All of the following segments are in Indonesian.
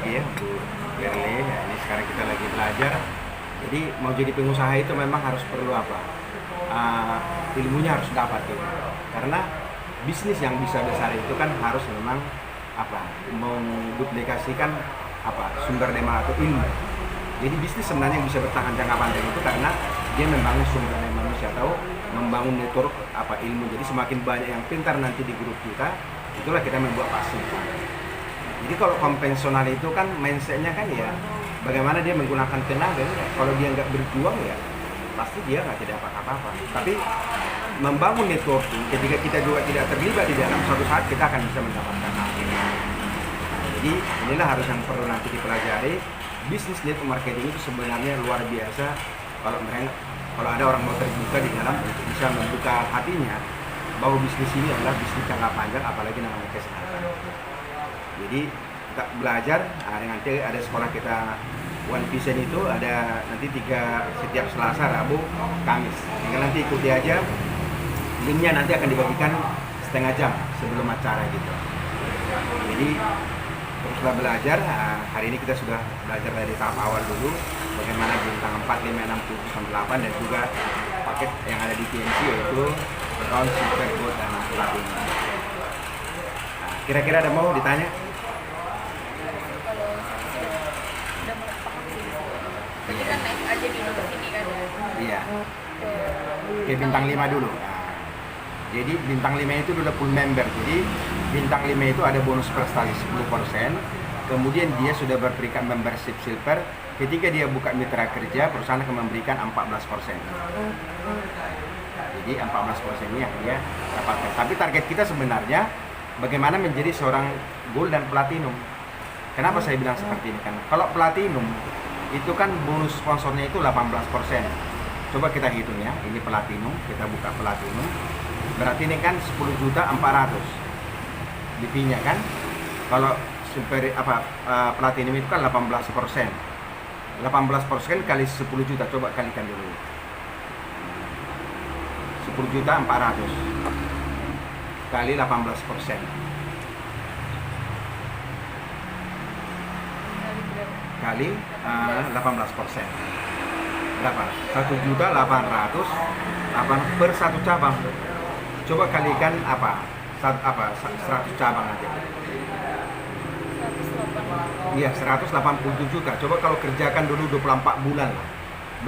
lagi ya untuk Berle. Ya, ini sekarang kita lagi belajar. Jadi mau jadi pengusaha itu memang harus perlu apa? Ilmunya harus dapat gitu. Karena bisnis yang bisa besar itu kan harus memang apa? Menduplikasikan apa? Sumber daya atau ilmu. Jadi bisnis sebenarnya yang bisa bertahan jangka panjang itu karena dia membangun sumber daya manusia atau membangun network apa ilmu. Jadi semakin banyak yang pintar nanti di grup kita, itulah kita membuat pasif. Jadi kalau konvensional itu kan mindsetnya kan ya bagaimana dia menggunakan tenaga ya. Kalau dia nggak berjuang ya pasti dia nggak tidak apa-apa. Tapi membangun networking ketika kita juga tidak terlibat di dalam suatu saat kita akan bisa mendapatkan hasil. Jadi inilah harus yang perlu nanti dipelajari. Bisnis network marketing itu sebenarnya luar biasa kalau ada orang mau terbuka di dalam untuk bisa membuka hatinya bahwa bisnis ini adalah bisnis jangka panjang apalagi namanya kesehatan. Jadi kita belajar, nanti ada sekolah kita One Vision itu ada nanti setiap Selasa, Rabu, Kamis. Tinggal nanti ikuti aja, linknya nanti akan dibagikan setengah jam sebelum acara gitu. Jadi teruslah belajar. Hari ini kita sudah belajar dari tahap awal dulu bagaimana bintang 4, 5, 6, 7, 8 dan juga paket yang ada di TNC yaitu Bronze, Silver, Gold, dan Platinum. Kira-kira ada mau ditanya? Berarti kan naik aja di nomor ini kan? Iya. Oke, bintang 5 dulu. Jadi bintang 5 itu udah full member. Jadi bintang 5 itu ada bonus prestasi 10%. Kemudian dia sudah berperingkat membership silver. Ketika dia buka mitra kerja, perusahaan akan memberikan 14%. Jadi 14% ini yang dia dapatkan. Tapi target kita sebenarnya bagaimana menjadi seorang gold dan platinum. Kenapa saya bilang seperti ini kan? Kalau platinum itu kan bonus sponsornya itu 18%. Coba kita hitung ya. Ini platinum, kita buka platinum. Berarti ini kan 10.400.000 DP-nya kan. Kalau super platinum itu kan 18%. 18% kali 10 juta, coba kalikan dulu. 10.400.000 kali 18%. Kali 18%. Berapa? 1.800.000 per satu cabang. Coba kalikan 100 cabang aja. Iya, 180 juta. Coba kalau kerjakan dulu 24 bulan lah.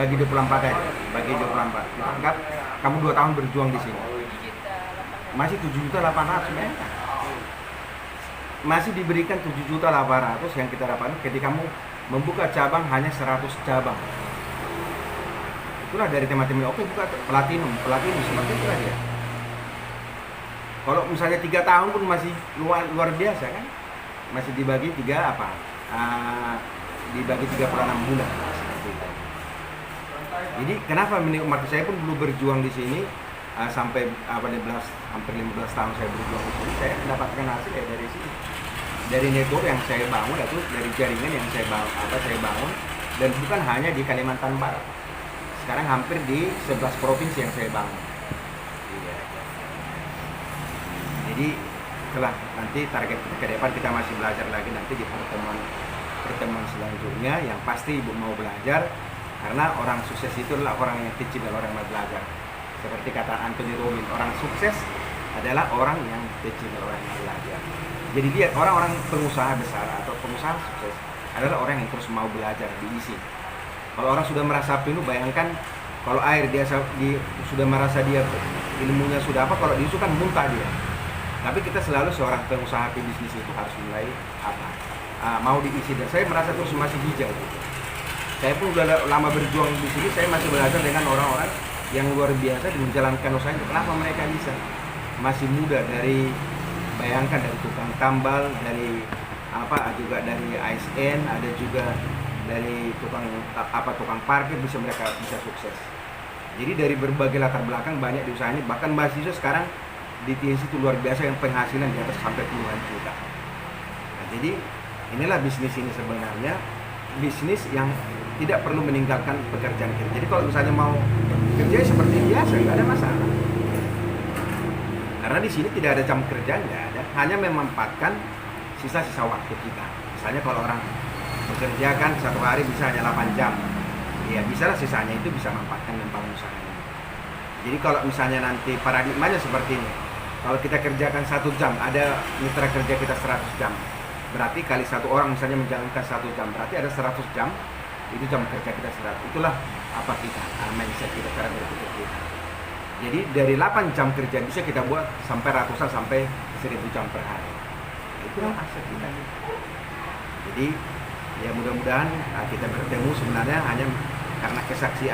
Bagi 24 aja. Bagi 24. Anggap kamu 2 tahun berjuang di sini. Masih 7.800.000 ya. Masih diberikan 7.800.000 yang kita dapatkan ketika kamu membuka cabang hanya 100 cabang. Itulah dari tema-tema oke buka platinum seperti itulah dia. Kalau misalnya 3 tahun pun masih luar biasa kan? Masih dibagi 3 dibagi 36 bulan. Jadi kenapa menikmati saya pun dulu berjuang di sini sampai hampir 15 tahun saya berjuang di sini, saya mendapatkan hasil ya dari sini. Dari network yang saya bangun atau dari jaringan yang saya bangun dan bukan hanya di Kalimantan Barat. Sekarang hampir di 11 provinsi yang saya bangun. Jadi setelah nanti target ke depan kita masih belajar lagi nanti di pertemuan selanjutnya. Yang pasti Ibu mau belajar karena orang sukses itu adalah orang yang teachable, orang yang mau belajar. Seperti kata Anthony Robbins, orang sukses adalah orang yang teachable, orang yang belajar. Jadi dia orang-orang pengusaha besar atau pengusaha sukses adalah orang yang terus mau belajar, diisi. Kalau orang sudah merasa penuh, bayangkan kalau air dia sudah merasa dia ilmunya sudah kalau diisi kan muntah dia. Tapi kita selalu seorang pengusaha bisnis itu harus mulai mau diisi, dan saya merasa terus masih hijau gitu. Saya pun sudah lama berjuang di sini, saya masih belajar dengan orang-orang yang luar biasa di menjalankan usaha itu. Kenapa mereka bisa? Masih muda, bayangkan dari tukang tambal, dari juga dari ASN, ada juga dari tukang parkir mereka bisa sukses. Jadi dari berbagai latar belakang banyak di usahanya, bahkan mahasiswa sekarang di TNC itu luar biasa yang penghasilan di atas sampai puluhan juta. Nah, jadi inilah bisnis ini sebenarnya bisnis yang tidak perlu meninggalkan pekerjaan kita. Jadi kalau misalnya mau kerja seperti biasa nggak ada masalah. Karena di sini tidak ada jam kerja, nggak ada, hanya memanfaatkan sisa-sisa waktu kita. Misalnya kalau orang bekerja kan satu hari bisa hanya 8 jam, ya bisa lah sisanya itu bisa manfaatkan membangun usahanya. Jadi kalau misalnya nanti paradigmanya seperti ini, kalau kita kerjakan 1 jam, ada mitra kerja kita 100 jam, berarti kali satu orang misalnya menjalankan 1 jam, berarti ada 100 jam, itu jam kerja kita 100. Itulah apa kita, mindset kita, cara berpikir kita. Jadi dari 8 jam kerja bisa kita buat sampai ratusan, sampai 1000 jam per hari. Itulah aset kita. Jadi ya mudah-mudahan kita bertemu sebenarnya hanya karena kesaksi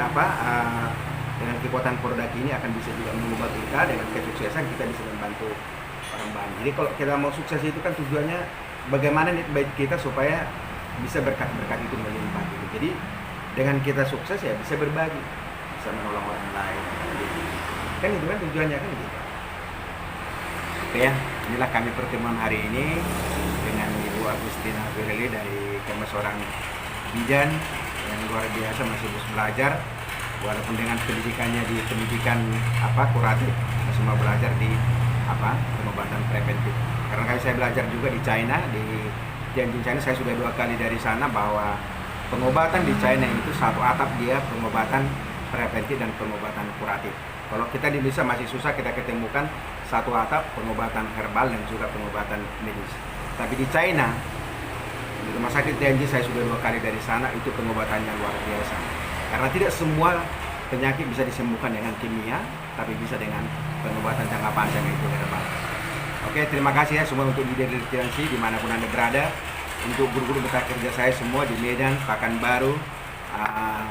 dengan kekuatan produk ini akan bisa juga mengubah kita, dengan kesuksesan kita bisa membantu orang banyak. Jadi kalau kita mau sukses itu kan tujuannya bagaimana niat baik kita supaya bisa berkat-berkat itu melimpah gitu. Jadi dengan kita sukses ya bisa berbagi, bisa menolong orang lain gitu. Kan itu kan tujuannya kan gitu. Oke ya, inilah kami pertemuan hari ini dengan Ibu Agustina Firly dari kami seorang bidan yang luar biasa, masih terus belajar walaupun dengan pendidikannya di pendidikan kuratif, masih mau belajar di pengobatan preventif. Karena kali saya belajar juga di China, di Tianjin China, saya sudah 2 kali dari sana, bahwa pengobatan di China itu satu atap dia pengobatan preventif dan pengobatan kuratif. Kalau kita di Indonesia masih susah kita ketemukan satu atap pengobatan herbal dan juga pengobatan medis. Tapi di China, di rumah sakit Tianjin, saya sudah 2 kali dari sana, itu pengobatannya luar biasa. Karena tidak semua penyakit bisa disembuhkan dengan kimia, tapi bisa dengan pengobatan jangka panjang, itu herbal. Oke, terima kasih ya semua untuk leader Tianjin dimanapun Anda berada. Untuk guru-guru mitra kerja saya semua di Medan, Pekanbaru,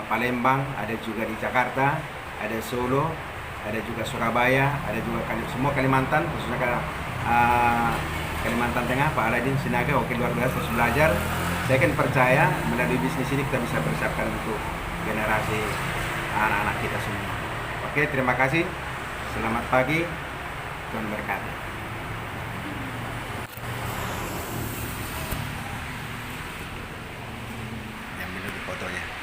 Palembang, ada juga di Jakarta, ada Solo, ada juga Surabaya, ada juga semua Kalimantan, khususnya Kalimantan Tengah, Pak Aladin Sinaga. Oke, luar biasa terus belajar. Saya kan percaya melalui bisnis ini kita bisa persiapkan untuk generasi anak-anak kita semua. Oke, terima kasih. Selamat pagi. Tuhan berkati. Yang minum fotonya.